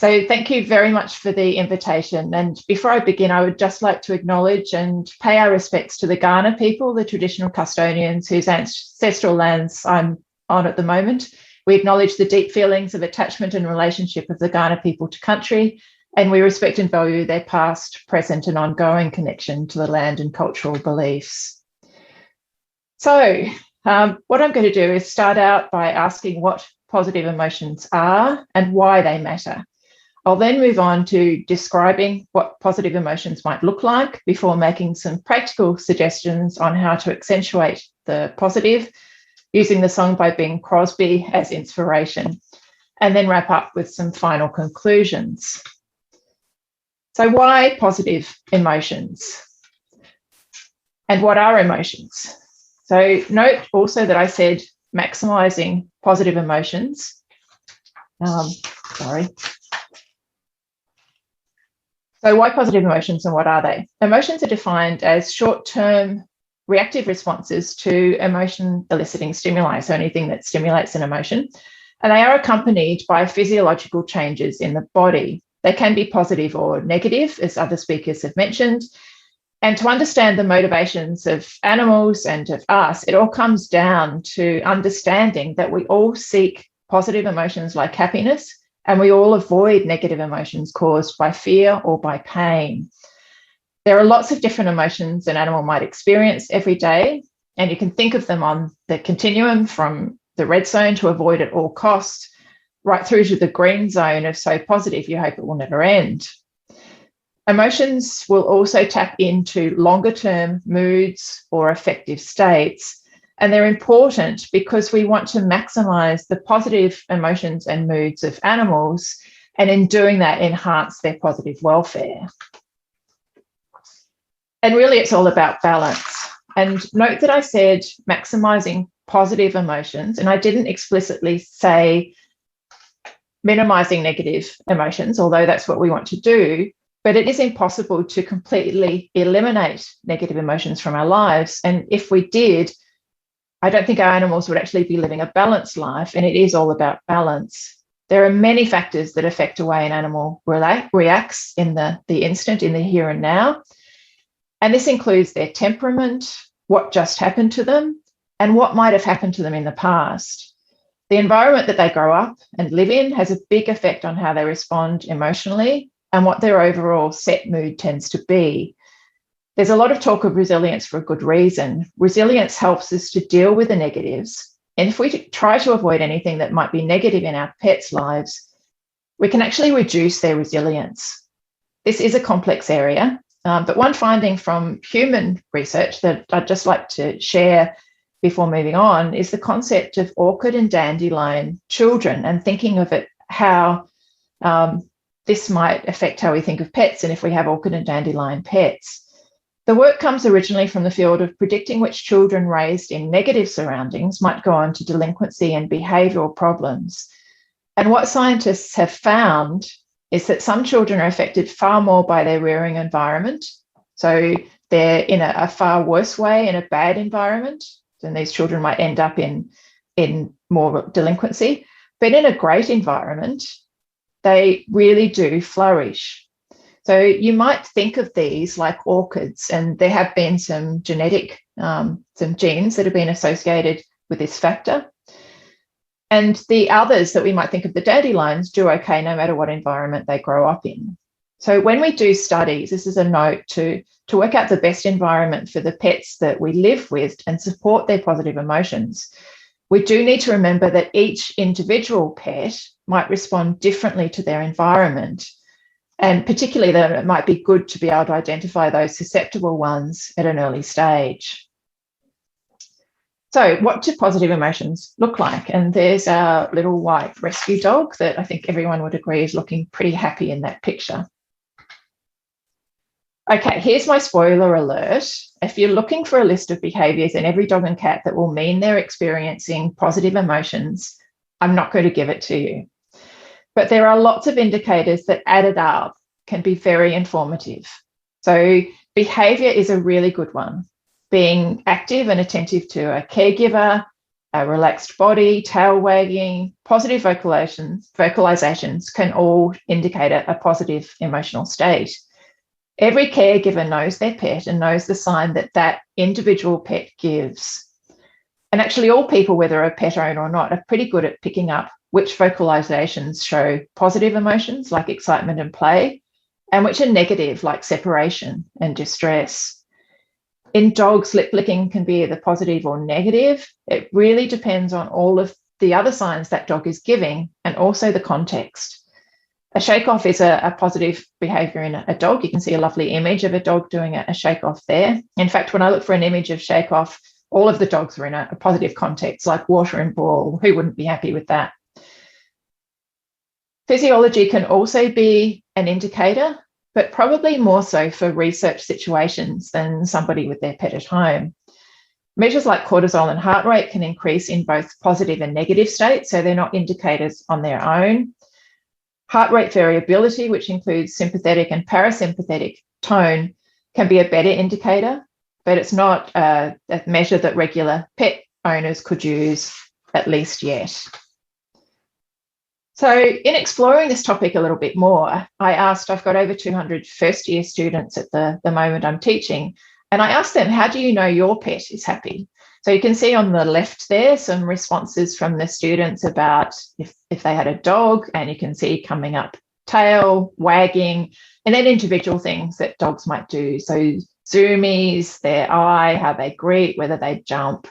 So thank you very much for the invitation. And before I begin, I would just like to acknowledge and pay our respects to the Kaurna people, the traditional custodians whose ancestral lands I'm on at the moment. We acknowledge the deep feelings of attachment and relationship of the Kaurna people to country, and we respect and value their past, present, and ongoing connection to the land and cultural beliefs. So what I'm going to do is start out by asking what positive emotions are and why they matter. I'll then move on to describing what positive emotions might look like before making some practical suggestions on how to accentuate the positive, using the song by Bing Crosby as inspiration, and then wrap up with some final conclusions. So why positive emotions? And what are emotions? So note also that I said maximising positive emotions. So why positive emotions and what are they? Emotions are defined as short-term reactive responses to emotion eliciting stimuli, so anything that stimulates an emotion. And they are accompanied by physiological changes in the body. They can be positive or negative, as other speakers have mentioned. And to understand the motivations of animals and of us, it all comes down to understanding that we all seek positive emotions like happiness, and we all avoid negative emotions caused by fear or by pain. There are lots of different emotions an animal might experience every day, and you can think of them on the continuum from the red zone to avoid at all costs, right through to the green zone of so positive you hope it will never end. Emotions will also tap into longer-term moods or affective states, and they're important because we want to maximise the positive emotions and moods of animals, and in doing that, enhance their positive welfare. And really, it's all about balance. And note that I said maximising positive emotions, and I didn't explicitly say minimising negative emotions, although that's what we want to do. But it is impossible to completely eliminate negative emotions from our lives. And if we did, I don't think our animals would actually be living a balanced life, and it is all about balance. There are many factors that affect the way an animal reacts in the instant, in the here and now. And this includes their temperament, what just happened to them, and what might have happened to them in the past. The environment that they grow up and live in has a big effect on how they respond emotionally and what their overall set mood tends to be. There's a lot of talk of resilience for a good reason. Resilience helps us to deal with the negatives. And if we try to avoid anything that might be negative in our pets' lives, we can actually reduce their resilience. This is a complex area, but one finding from human research that I'd just like to share before moving on is the concept of orchid and dandelion children, and thinking of it how this might affect how we think of pets and if we have orchid and dandelion pets. The work comes originally from the field of predicting which children raised in negative surroundings might go on to delinquency and behavioural problems. And what scientists have found is that some children are affected far more by their rearing environment. So they're in a far worse way in a bad environment, then these children might end up in more delinquency. But in a great environment, they really do flourish. So you might think of these like orchids, and there have been some genetic, some genes that have been associated with this factor. And the others that we might think of, the dandelions, do okay no matter what environment they grow up in. So when we do studies, this is a note to work out the best environment for the pets that we live with and support their positive emotions. We do need to remember that each individual pet might respond differently to their environment. And particularly that it might be good to be able to identify those susceptible ones at an early stage. So what do positive emotions look like? And there's our little white rescue dog that I think everyone would agree is looking pretty happy in that picture. Okay, here's my spoiler alert. If you're looking for a list of behaviours in every dog and cat that will mean they're experiencing positive emotions, I'm not going to give it to you. But there are lots of indicators that added up can be very informative. So behaviour is a really good one. Being active and attentive to a caregiver, a relaxed body, tail wagging, positive vocalizations can all indicate a positive emotional state. Every caregiver knows their pet and knows the sign that that individual pet gives. And actually, all people, whether a pet owner or not, are pretty good at picking up which vocalizations show positive emotions like excitement and play, and which are negative like separation and distress. In dogs, lip licking can be either positive or negative. It really depends on all of the other signs that dog is giving and also the context. A shake-off is a positive behaviour in a dog. You can see a lovely image of a dog doing a shake-off there. In fact, when I look for an image of shake-off, all of the dogs are in a positive context, like water and ball. Who wouldn't be happy with that? Physiology can also be an indicator, but probably more so for research situations than somebody with their pet at home. Measures like cortisol and heart rate can increase in both positive and negative states, so they're not indicators on their own. Heart rate variability, which includes sympathetic and parasympathetic tone, can be a better indicator, but it's not a measure that regular pet owners could use, at least yet. So in exploring this topic a little bit more, I've got over 200 first-year students at the moment I'm teaching, and I asked them, how do you know your pet is happy? So you can see on the left there some responses from the students about if they had a dog, and you can see coming up tail, wagging, and then individual things that dogs might do. So zoomies, their eye, how they greet, whether they jump.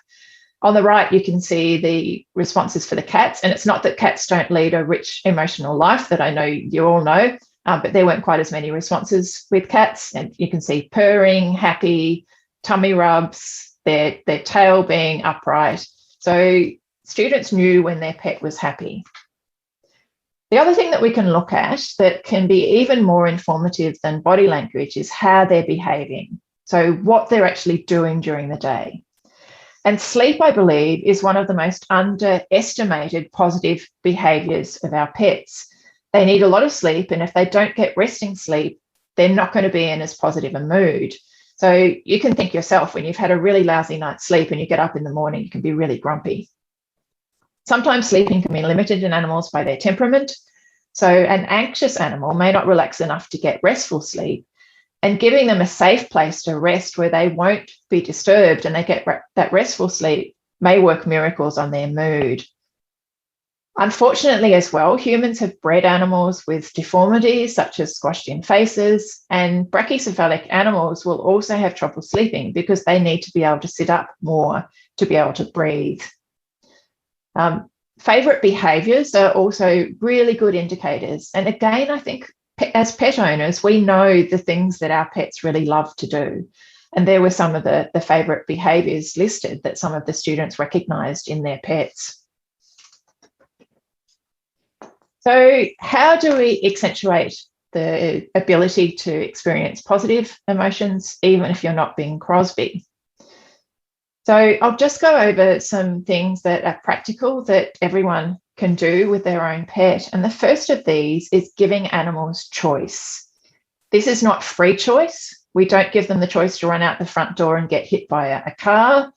On the right, you can see the responses for the cats, and it's not that cats don't lead a rich emotional life that I know you all know, but there weren't quite as many responses with cats, and you can see purring, happy, tummy rubs, their tail being upright. So students knew when their pet was happy. The other thing that we can look at that can be even more informative than body language is how they're behaving. So what they're actually doing during the day. And sleep, I believe, is one of the most underestimated positive behaviours of our pets. They need a lot of sleep, and if they don't get resting sleep, they're not going to be in as positive a mood. So you can think yourself, when you've had a really lousy night's sleep and you get up in the morning, you can be really grumpy. Sometimes sleeping can be limited in animals by their temperament. So an anxious animal may not relax enough to get restful sleep, and giving them a safe place to rest where they won't be disturbed and they get that restful sleep may work miracles on their mood. Unfortunately, as well, humans have bred animals with deformities such as squashed-in faces, and brachycephalic animals will also have trouble sleeping because they need to be able to sit up more to be able to breathe. Favourite behaviours are also really good indicators. And again, I think as pet owners, we know the things that our pets really love to do. And there were some of the favourite behaviours listed that some of the students recognised in their pets. So how do we accentuate the ability to experience positive emotions, even if you're not Bing Crosby? So I'll just go over some things that are practical that everyone can do with their own pet. And the first of these is giving animals choice. This is not free choice. We don't give them the choice to run out the front door and get hit by a car.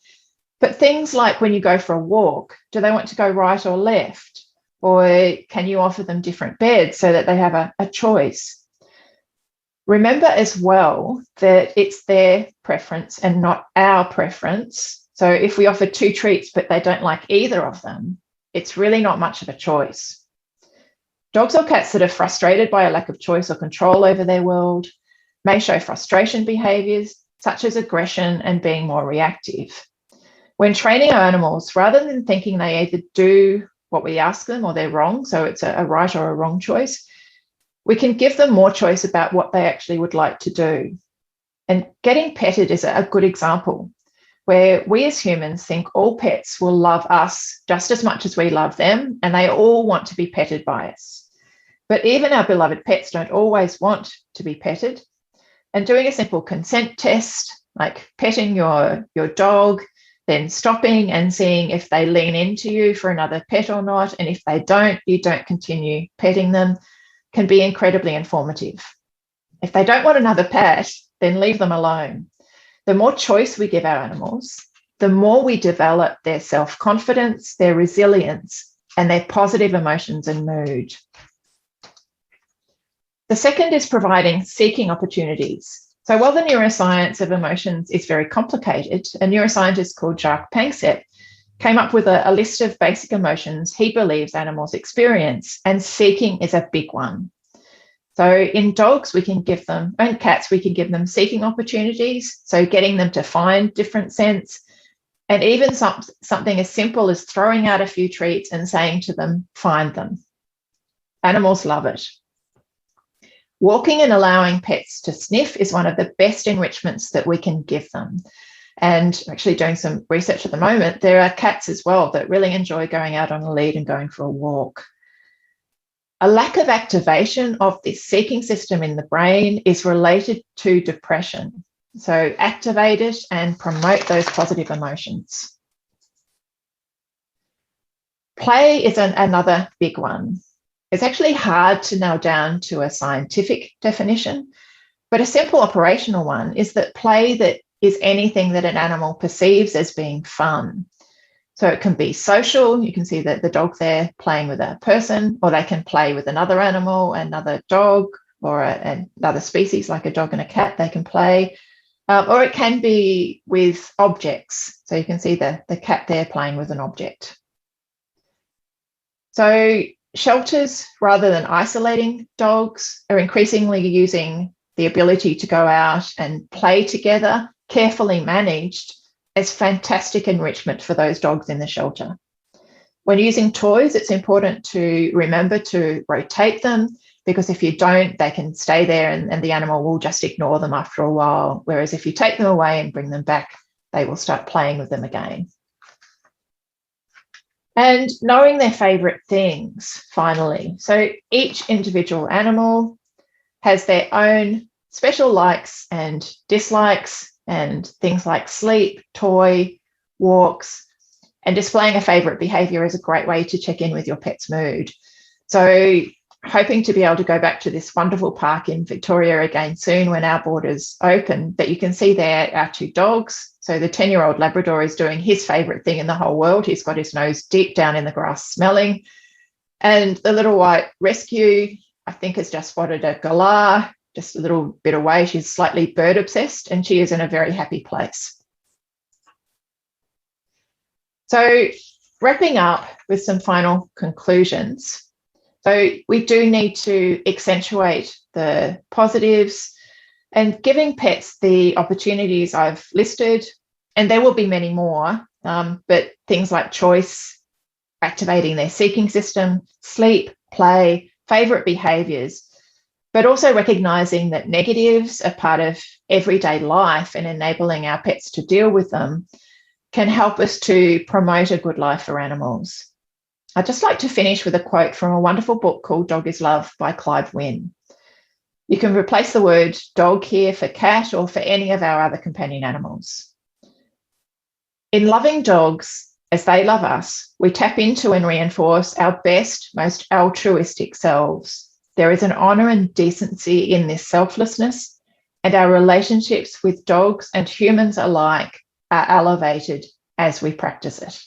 But things like when you go for a walk, do they want to go right or left? Or can you offer them different beds so that they have a choice? Remember as well that it's their preference and not our preference. So if we offer 2 treats but they don't like either of them, it's really not much of a choice. Dogs or cats that are frustrated by a lack of choice or control over their world may show frustration behaviours such as aggression and being more reactive. When training our animals, rather than thinking they either do what we ask them or they're wrong, so it's a right or a wrong choice, we can give them more choice about what they actually would like to do. And getting petted is a good example, where we as humans think all pets will love us just as much as we love them, and they all want to be petted by us. But even our beloved pets don't always want to be petted. And doing a simple consent test, like petting your dog, then stopping and seeing if they lean into you for another pet or not, and if they don't, you don't continue petting them, can be incredibly informative. If they don't want another pet, then leave them alone. The more choice we give our animals, the more we develop their self-confidence, their resilience, and their positive emotions and mood. The second is providing seeking opportunities. So while the neuroscience of emotions is very complicated, a neuroscientist called Jacques Panksepp came up with a list of basic emotions he believes animals experience, and seeking is a big one. So in dogs, we can give them, and cats, we can give them seeking opportunities, so getting them to find different scents, and even something as simple as throwing out a few treats and saying to them, find them. Animals love it. Walking and allowing pets to sniff is one of the best enrichments that we can give them. And actually doing some research at the moment, there are cats as well that really enjoy going out on a lead and going for a walk. A lack of activation of this seeking system in the brain is related to depression. So activate it and promote those positive emotions. Play is another big one. It's actually hard to nail down to a scientific definition, but a simple operational one is that play that is anything that an animal perceives as being fun. So it can be social. You can see that the dog there playing with a person, or they can play with another animal, another dog, or another species like a dog and a cat, they can play. Or it can be with objects. So you can see the cat there playing with an object. So shelters, rather than isolating dogs, are increasingly using the ability to go out and play together, carefully managed, as fantastic enrichment for those dogs in the shelter. When using toys, it's important to remember to rotate them, because if you don't, they can stay there and the animal will just ignore them after a while. Whereas if you take them away and bring them back, they will start playing with them again. And knowing their favourite things, finally. So each individual animal has their own special likes and dislikes, and things like sleep, toy, walks, and displaying a favourite behaviour is a great way to check in with your pet's mood. So hoping to be able to go back to this wonderful park in Victoria again soon when our borders open. But you can see there our two dogs. So the 10-year-old Labrador is doing his favourite thing in the whole world. He's got his nose deep down in the grass smelling. And the little white rescue, I think, has just spotted a galah just a little bit away. She's slightly bird obsessed and she is in a very happy place. So wrapping up with some final conclusions. So we do need to accentuate the positives and giving pets the opportunities I've listed, and there will be many more, but things like choice, activating their seeking system, sleep, play, favourite behaviours, but also recognising that negatives are part of everyday life and enabling our pets to deal with them can help us to promote a good life for animals. I'd just like to finish with a quote from a wonderful book called Dog is Love by Clive Wynne. You can replace the word dog here for cat or for any of our other companion animals. In loving dogs as they love us, we tap into and reinforce our best, most altruistic selves. There is an honour and decency in this selflessness, and our relationships with dogs and humans alike are elevated as we practice it.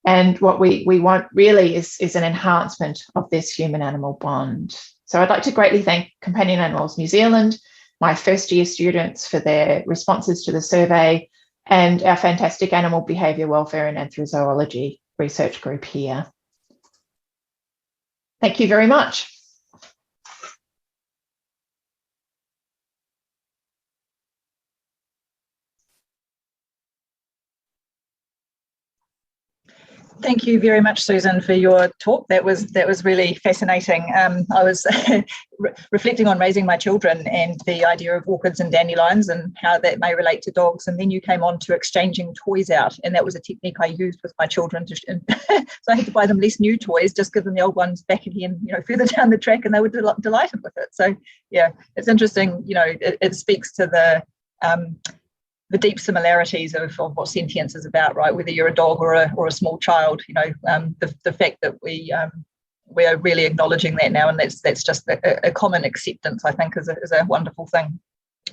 And what we want really is an enhancement of this human-animal bond. So I'd like to greatly thank Companion Animals New Zealand, my first-year students for their responses to the survey, and our fantastic animal behaviour, welfare and anthrozoology research group here. Thank you very much. Thank you very much, Susan, for your talk. That was really fascinating. I was reflecting on raising my children and the idea of orchids and dandelions and how that may relate to dogs. And then you came on to exchanging toys out, and that was a technique I used with my children. So I had to buy them less new toys, just give them the old ones back again, further down the track, and they were delighted with it. So yeah, it's interesting. It speaks to the deep similarities of what sentience is about, right? Whether you're a dog or a small child, the fact that we are really acknowledging that now, and that's just a common acceptance, I think, is a wonderful thing.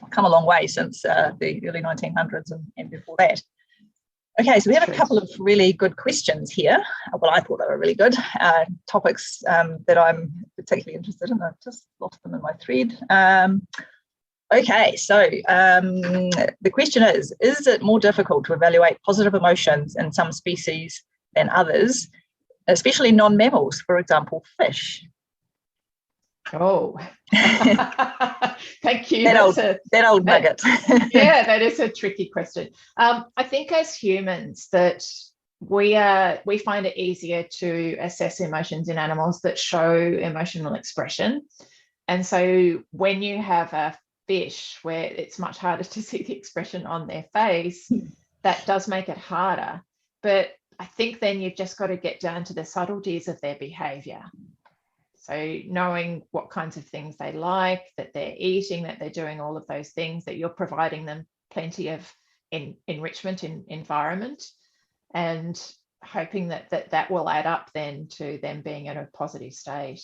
come a long way since the early 1900s and before that. Okay, so we have a couple of really good questions here. Well, I thought they were really good topics that I'm particularly interested in. I've just lost them in my thread. Okay, so the question is it more difficult to evaluate positive emotions in some species than others, especially non-mammals, for example, fish? Oh, thank you. That old nugget. Yeah, that is a tricky question. I think as humans that we find it easier to assess emotions in animals that show emotional expression. And so when you have a fish where it's much harder to see the expression on their face, that does make it harder. But I think then you've just got to get down to the subtleties of their behavior. So knowing what kinds of things they like, that they're eating, that they're doing all of those things, that you're providing them plenty of enrichment in environment, and hoping that will add up then to them being in a positive state.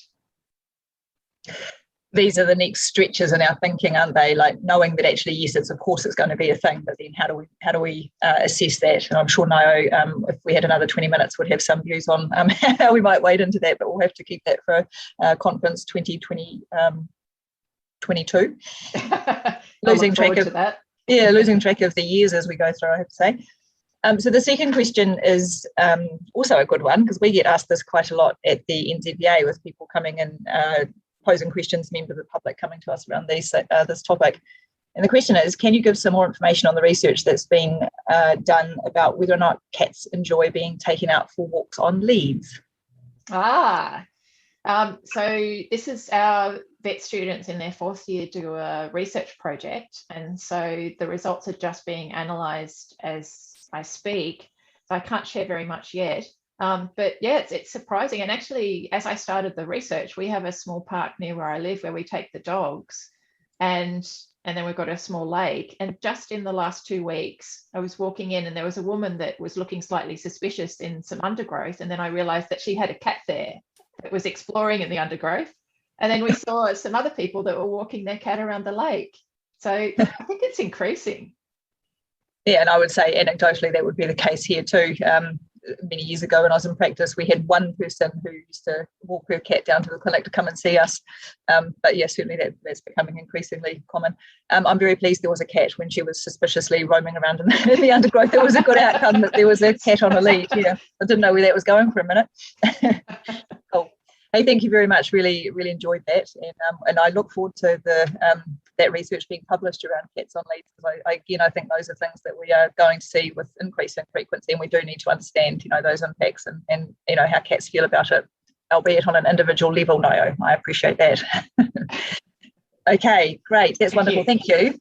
These are the next stretches in our thinking, aren't they? Like knowing that actually, yes, of course it's going to be a thing, but then how do we assess that? And I'm sure Nio, if we had another 20 minutes, would have some views on how we might wade into that, but we'll have to keep that for conference 2022. Losing track of that. Yeah, losing track of the years as we go through, I have to say. So the second question is also a good one, because we get asked this quite a lot at the NZBA with people coming in, posing questions, members of the public coming to us around this topic. And the question is, can you give some more information on the research that's been done about whether or not cats enjoy being taken out for walks on leads? So this is our vet students in their fourth year do a research project. And so the results are just being analysed as I speak. So I can't share very much yet. But yeah, it's surprising. And actually, as I started the research, we have a small park near where I live where we take the dogs, and then we've got a small lake. And just in the last 2 weeks, I was walking in and there was a woman that was looking slightly suspicious in some undergrowth. And then I realized that she had a cat there that was exploring in the undergrowth. And then we saw some other people that were walking their cat around the lake. So I think it's increasing. Yeah, and I would say anecdotally that would be the case here too. Many years ago when I was in practice, we had one person who used to walk her cat down to the clinic to come and see us. But yeah, certainly that's becoming increasingly common. I'm very pleased there was a cat when she was suspiciously roaming around in the undergrowth. It was a good outcome that there was a cat on a lead. Yeah, I didn't know where that was going for a minute. Cool. Hey, thank you very much. Really, really enjoyed that, and I look forward to that research being published around cats on leads, because I think those are things that we are going to see with increasing frequency, and we do need to understand, those impacts and how cats feel about it, albeit on an individual level. No, I appreciate that. Okay, great. That's wonderful. Thank you.